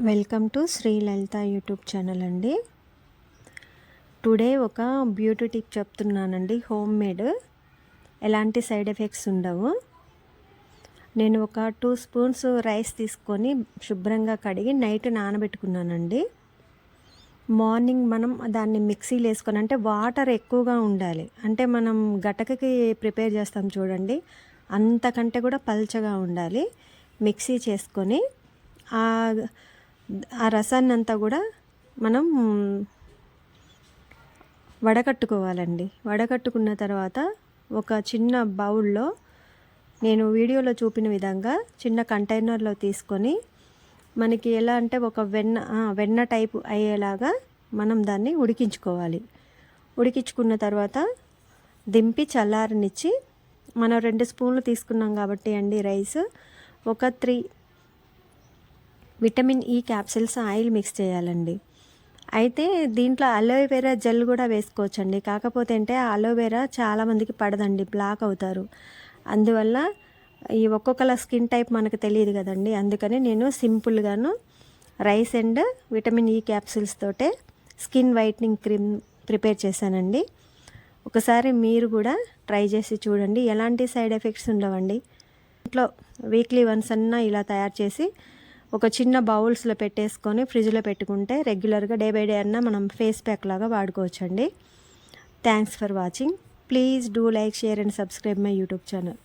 Welcome to Shri Lalitha YouTube channel అండి. Today ఒక beauty tip చెప్తున్నానండి. హోమ్ మేడ్, ఎలాంటి సైడ్ ఎఫెక్ట్స్ ఉండవు. నేను ఒక 2 స్పూన్స్ రైస్ తీసుకొని శుభ్రంగా కడిగి నైట్ నానబెట్టుకున్నానండి. మార్నింగ్ మనం దాన్ని మిక్సీలో వేసుకొని, అంటే వాటర్ ఎక్కువగా ఉండాలి, అంటే మనం గటకకి ప్రిపేర్ చేస్తాం చూడండి, అంతకంటే కూడా పల్చగా ఉండాలి. మిక్సీ చేసుకొని ఆ రసాన్ని అంతా కూడా మనం వడకట్టుకోవాలండి. వడకట్టుకున్న తర్వాత ఒక చిన్న బౌల్లో, నేను వీడియోలో చూపిన విధంగా చిన్న కంటైనర్లో తీసుకొని, మనకి ఎలా అంటే ఒక వెన్న టైపు అయ్యేలాగా మనం దాన్ని ఉడికించుకోవాలి. ఉడికించుకున్న తర్వాత దింపి చల్లారనిచ్చి, మనం 2 స్పూన్లు తీసుకున్నాం కాబట్టి అండి రైస్, ఒక 3 vitamin E capsules oil mix చేయాలండి. అయితే దీంట్లో అలోవెరా జెల్ కూడా వేసుకోవచ్చండి. కాకపోతే అంటే ఆ అలోవెరా చాలామందికి పడదండి, బ్లాక్ అవుతారు. అందువల్ల ఈ ఒక్కొక్కల స్కిన్ టైప్ మనకు తెలియదు కదండి. అందుకని నేను సింపుల్గాను rice and vitamin E capsules తోటే స్కిన్ వైట్నింగ్ క్రీమ్ ప్రిపేర్ చేశానండి. ఒకసారి మీరు కూడా ట్రై చేసి చూడండి, ఎలాంటి సైడ్ ఎఫెక్ట్స్ ఉండవండి. ఇంట్లో వీక్లీ వన్స్ అన్నా ఇలా తయారు చేసి ఒక చిన్న బౌల్స్లో పెట్టేసుకొని ఫ్రిడ్జ్లో పెట్టుకుంటే రెగ్యులర్గా డే బై డే అన్నా మనం ఫేస్ ప్యాక్ లాగా వాడుకోవచ్చండి. Thanks for watching. Please do like, share and subscribe my YouTube channel.